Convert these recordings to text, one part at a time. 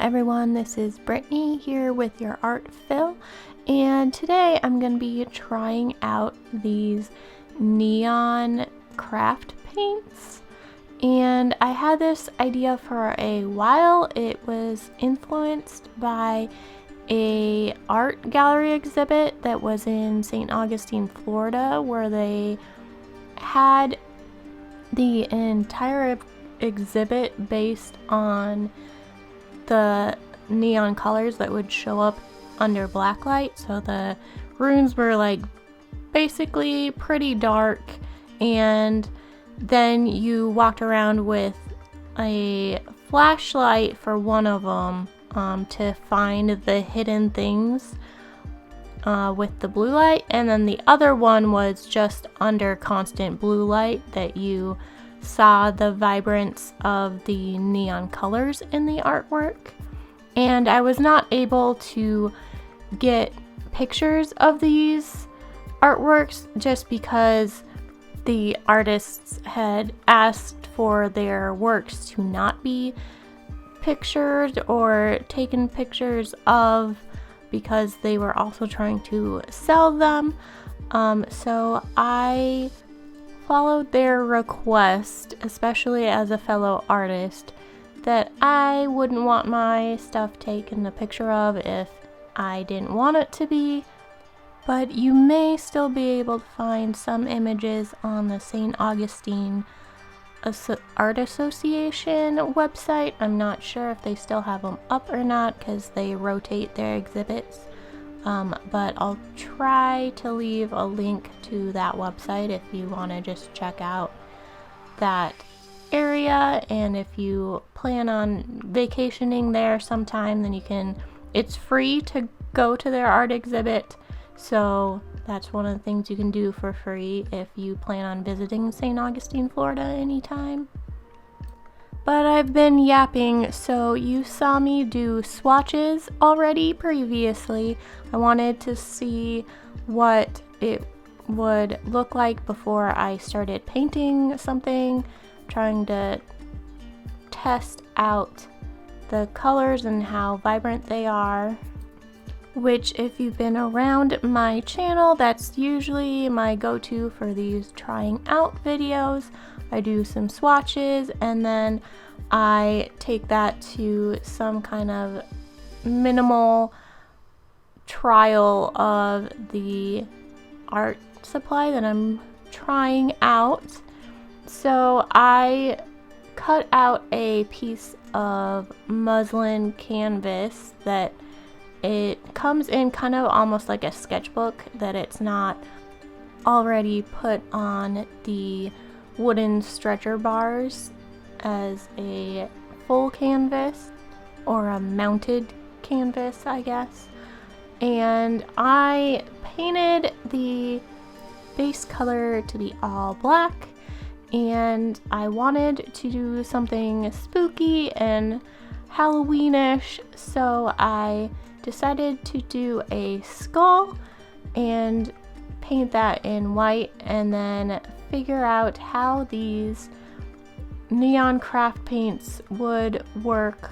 everyone, this is Brittany here with your Art Fill, and today I'm going to be trying out these neon craft paints. And I had this idea for a while. It was influenced by a art gallery exhibit that was in St. Augustine, Florida, where they had the entire exhibit based on the neon colors that would show up under black light. So the rooms were like basically pretty dark, and then you walked around with a flashlight for one of them to find the hidden things with the blue light, and then the other one was just under constant blue light that you saw the vibrance of the neon colors in the artwork. And I was not able to get pictures of these artworks just because the artists had asked for their works to not be pictured or taken pictures of, because they were also trying to sell them. So I followed their request, especially as a fellow artist, that I wouldn't want my stuff taken a picture of if I didn't want it to be. But you may still be able to find some images on the St. Augustine Art Association website. I'm not sure if they still have them up or not because they rotate their exhibits. But I'll try to leave a link to that website if you want to just check out that area. And if you plan on vacationing there sometime, then you can, it's free to go to their art exhibit. So that's one of the things you can do for free if you plan on visiting St. Augustine, Florida anytime. But I've been yapping, so you saw me do swatches already previously. I wanted to see what it would look like before I started painting something, trying to test out the colors and how vibrant they are. Which, if you've been around my channel, that's usually my go-to for these trying out videos. I do some swatches and then I take that to some kind of minimal trial of the art supply that I'm trying out. So I cut out a piece of muslin canvas that it comes in kind of almost like a sketchbook, that it's not already put on the wooden stretcher bars as a full canvas or a mounted canvas, I guess. And I painted the base color to be all black, and I wanted to do something spooky and Halloweenish, so I decided to do a skull and paint that in white, and then figure out how these neon craft paints would work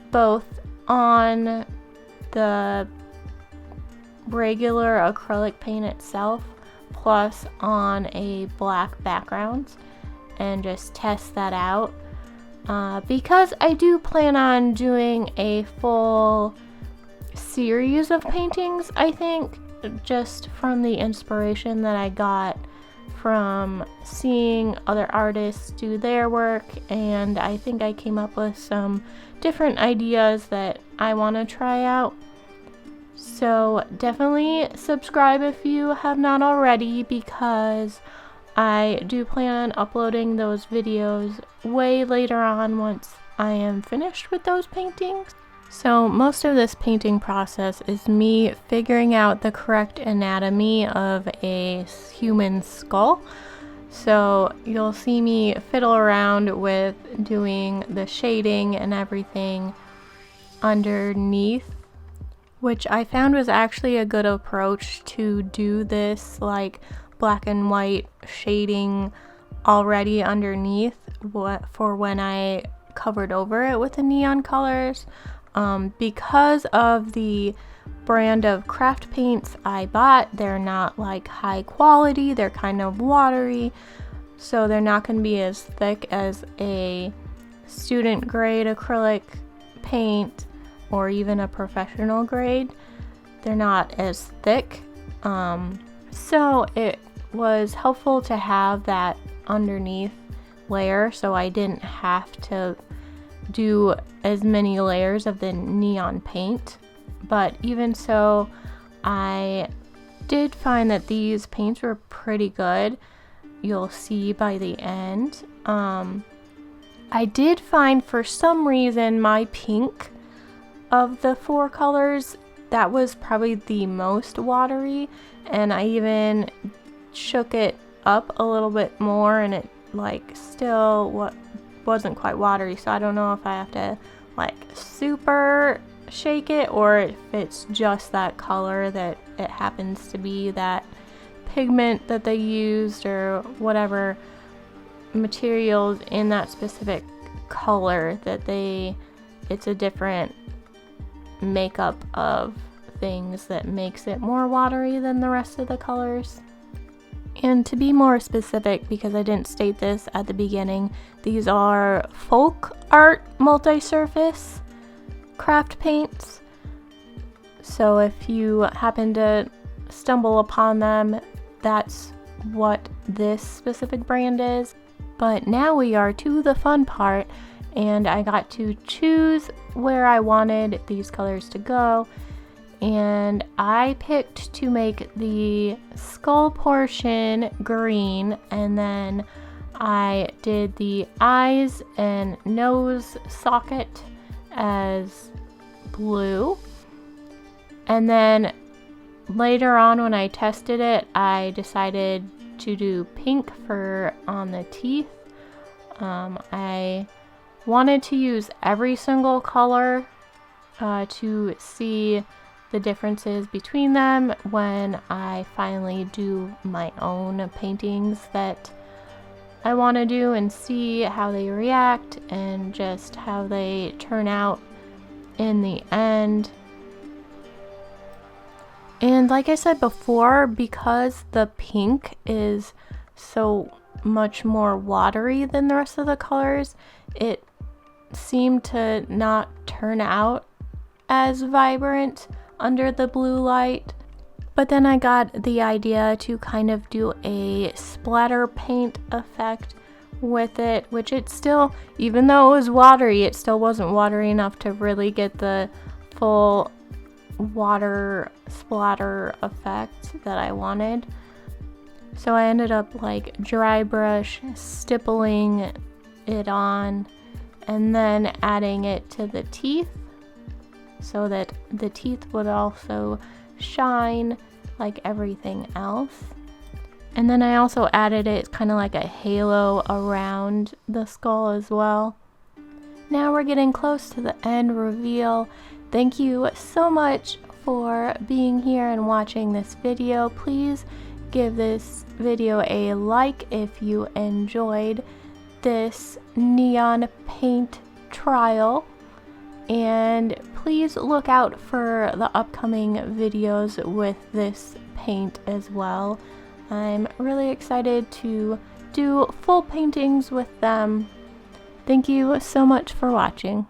both on the regular acrylic paint itself plus on a black background, and just test that out. Because I do plan on doing a full series of paintings, I think, just from the inspiration that I got from seeing other artists do their work, and I think I came up with some different ideas that I want to try out. So definitely subscribe if you have not already, because I do plan on uploading those videos way later on once I am finished with those paintings. So most of this painting process is me figuring out the correct anatomy of a human skull. So you'll see me fiddle around with doing the shading and everything underneath, which I found was actually a good approach to do this like black and white shading already underneath for when I covered over it with the neon colors. Because of the brand of craft paints I bought, they're not like high quality, they're kind of watery, so they're not going to be as thick as a student grade acrylic paint or even a professional grade. They're not as thick, so it was helpful to have that underneath layer so I didn't have to do as many layers of the neon paint. But even so, I did find that these paints were pretty good. You'll see by the end. I did find for some reason my pink of the 4 colors, that was probably the most watery, and I even shook it up a little bit more and it like still wasn't quite watery. So I don't know if I have to like super shake it or if it's just that color that it happens to be that pigment that they used or whatever materials in that specific color that it's a different makeup of things that makes it more watery than the rest of the colors. And to be more specific, because I didn't state this at the beginning, these are FolkArt multi-surface craft paints. So if you happen to stumble upon them, that's what this specific brand is. But now we are to the fun part, and I got to choose where I wanted these colors to go. And I picked to make the skull portion green, and then I did the eyes and nose socket as blue. And then later on when I tested it, I decided to do pink for on the teeth. I wanted to use every single color to see the differences between them when I finally do my own paintings that I want to do, and see how they react and just how they turn out in the end. And like I said before, because the pink is so much more watery than the rest of the colors, it seemed to not turn out as vibrant under the blue light. But then I got the idea to kind of do a splatter paint effect with it, which it still, even though it was watery, it still wasn't watery enough to really get the full water splatter effect that I wanted. So I ended up like dry brush stippling it on and then adding it to the teeth so that the teeth would also shine like everything else. And then I also added it kind of like a halo around the skull as well. Now we're getting close to the end reveal. Thank you so much for being here and watching this video. Please give this video a like if you enjoyed this neon paint trial, and please look out for the upcoming videos with this paint as well. I'm really excited to do full paintings with them. Thank you so much for watching.